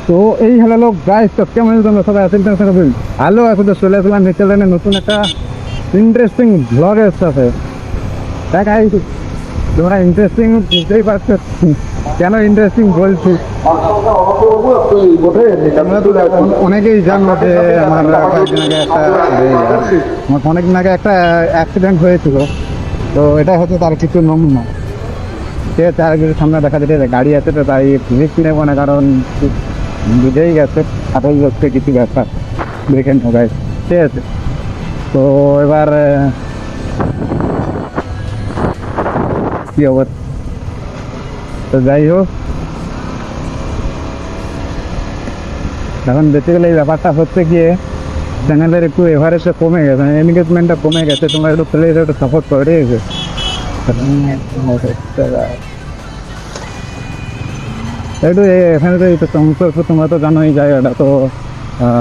তো এই হ্যালো লোক গাইস, তো কেমন তোমরা সবাই আছেন? হ্যালো, এখন তো চলে আসলাম নেচারল্যান্ডের নতুন একটা ইন্টারেস্টিং ব্লগের সাথে। দেখাই তোমরা ইন্টারেস্টিং বুঝতেই পারছো কেন ইন্টারেস্টিং বলছি। তোমরা তো অনেকেই জানো যে আমার কয়েকদিন আগে অনেকদিন আগে একটা অ্যাক্সিডেন্ট হয়েছিল। তো এটা হচ্ছে তার কিছু নমুনা। সে চারিদিকে সামনে দেখা যেতে গাড়ি আছে, তো তাই রিস্ক নেবো না, কারণ বুঝেই গেছে আঠাশ হচ্ছে কিছু ব্যাপার দেখে নেবাই, ঠিক আছে। তো এবার কি অবস্থা, তো যাই হোক, এখন বেসিক্যালি এই ব্যাপারটা হচ্ছে গিয়ে চ্যানেলের একটু এভারেজটা কমে গেছে, এনগেজমেন্টটা কমে গেছে। তোমরা একটু প্লিজ একটু সাপোর্ট করে, ঠিক আছে। একটু এখানে তো একটু সমস্যা, তোমরা তো জানো এই জায়গাটা। তো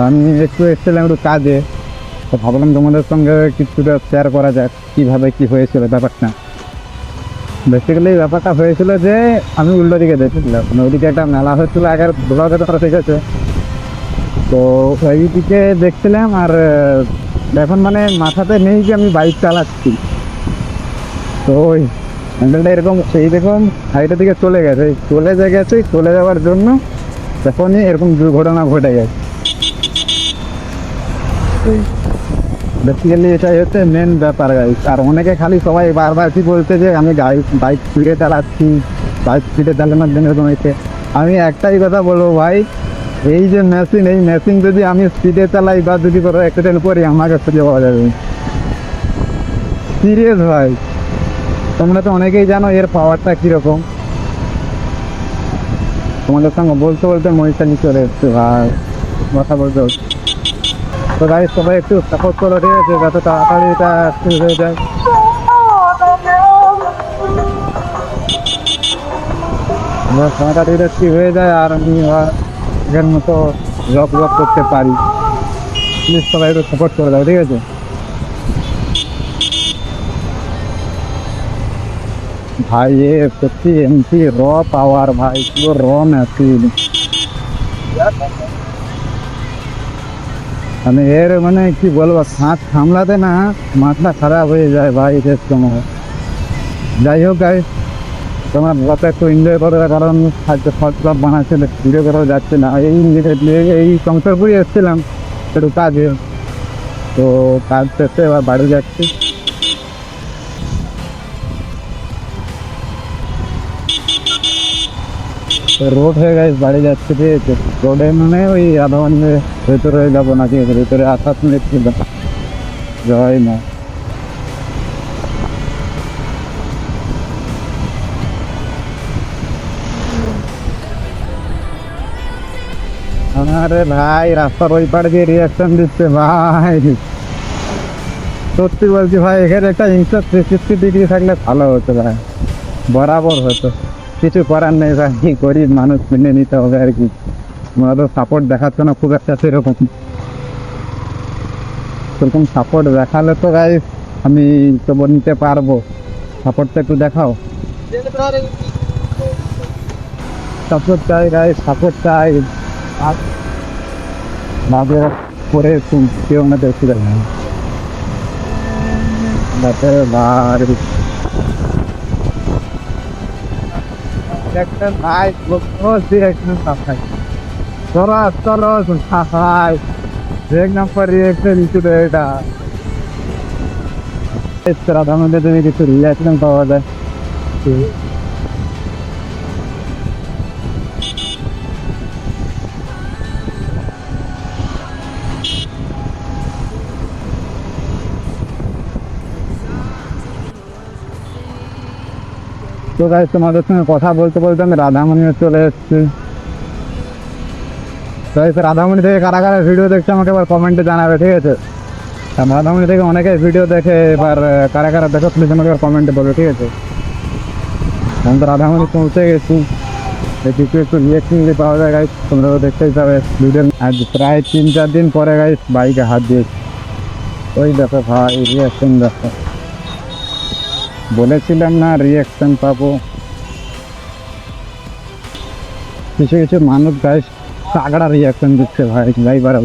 আমি একটু এসেছিলাম একটু কাজে, তো ভাবলাম তোমাদের সঙ্গে কিছুটা শেয়ার করা যাক কীভাবে কী হয়েছিল ব্যাপারটা। বেসিক্যালি ব্যাপারটা হয়েছিল যে আমি উল্টো দিকে দেখছিলাম, মানে ওইদিকে একটা মেলা হচ্ছিল, আগের ব্লগে তো ঠিক আছে। তো ওইদিকে দেখছিলাম, আর এখন মানে মাথাতে নেই যে আমি বাইক চালাচ্ছি। তো ওই হ্যান্ডেলটা এরকম সেই রকম সাইডের দিকে চলে যাওয়ার জন্য তখনই এরকম দুর্ঘটনা ঘটে গেছে। বেসিক্যালি এটাই হচ্ছে মেন ব্যাপার গাইস। আর অনেকে খালি সবাই বারবার কি বলছে যে আমি বাইক স্পিডে চালাচ্ছি, বাইক স্পিডে চালানোর জন্য এরকম হয়েছে। আমি একটাই কথা বলবো ভাই, এই যে মেশিন, এই মেশিন যদি আমি স্পিডে চালাই বা যদি কোনো অ্যাক্সিডেন্ট করি, আমাকে খুঁজে পাওয়া যাবে। সিরিয়াস ভাই, তোমরা তো অনেকেই জানো এর পাওয়ারটা কীরকম। তোমাদের সঙ্গে বলতে বলতে মহিষালি চলে এসছে ভাই, কথা বলতে হচ্ছে। তো গাইস সবাই একটু সাপোর্ট করো, ঠিক আছে, যাতে তাড়াতাড়ি এটা ঠিক হয়ে যায়। আমার তাড়াতাড়ি এটা ঠিক হয়ে যায় আর আমি আগের মতো জব করতে পারি। প্লিজ সবাই একটু সাপোর্ট করে দাও, ঠিক আছে। ভাই এ সত্যি এমপি র পাওয়ার ভাই, পুরো র মেশিন। মানে এর মানে কি বলবো, হাত সামলাতে না মাথা খারাপ হয়ে যায় ভাই এর সময়। যাই হোক গাই, তোমরা ব্লগটা একটু এনজয় করো, কারণ হয়তো শর্ট ব্লগ বানাচ্ছে, ভিডিও করাও যাচ্ছে না। এই সংসারপুরি এসেছিলাম একটু কাজে, তো কাজ শেষে এবার বাড়ি যাচ্ছি। তো রোড হয়ে গেছে, বাড়ি যাচ্ছে, ঠিক আছে। রোডে মানে ওই আধা ঘন্টা ভেতরে যাবো না, ঠিক আছে, ভেতরে 8-7 মিনিট ছিল, যাই না। আরে ভাই রাস্তার ওই পাড়ে দিয়ে রিয়াকশন দিচ্ছে ভাই, সত্যি বলছি ভাই, এখানে একটা 360 ডিগ্রি থাকলে ভালো হতো ভাই, বরাবর হতো। কিছু করার নেই ভাই, গরিব মানুষ, মেনে নিতে হবে আর কি। তোমরা তো সাপোর্ট দেখাচ্ছ না খুব একটা, সেরকম সেরকম সাপোর্ট দেখালে তো ভাই আমি তো নিতে পারবো। সাপোর্টটা একটু দেখাও, সাপোর্ট চাই গাই, সাপোর্ট চাই। আর মাঝে করে কেউ না দেখছি ভাই, এক নম্বর রিয়েকশন ছিল এটা। রাধার মধ্যে তুমি কিছু রিয়াকশন পাওয়া যায়। তো গাইস তোমাদের সঙ্গে কথা বলতে বলতে আমি রাধামণিও চলে এসেছি। তো রাধামণি থেকে কারা কারা ভিডিও দেখছে আমাকে এবার কমেন্টে জানাবে, ঠিক আছে। রাধামণি থেকে অনেকে ভিডিও দেখে, এবার কারা কারা দেখো প্লিজ আমাকে এবার কমেন্টে বলবে, ঠিক আছে। আমি তো রাধামণি পৌঁছে গেছি, কিছু একটু রিয়াকশন যদি পাওয়া যায় গাইস, তোমরাও দেখতেই পাবে ভিডিও। আজ প্রায় 3-4 দিন পরে গাইস বাইকে হাত দিয়েছি। ওই দেখো ভাই রিয়াকশন দেখো, বলেছিলাম না রিয়াকশন পাবো। কিছু কিছু মানুষ গাইস তাগড়া রিয়াকশন দিচ্ছে ভাই ড্রাইভার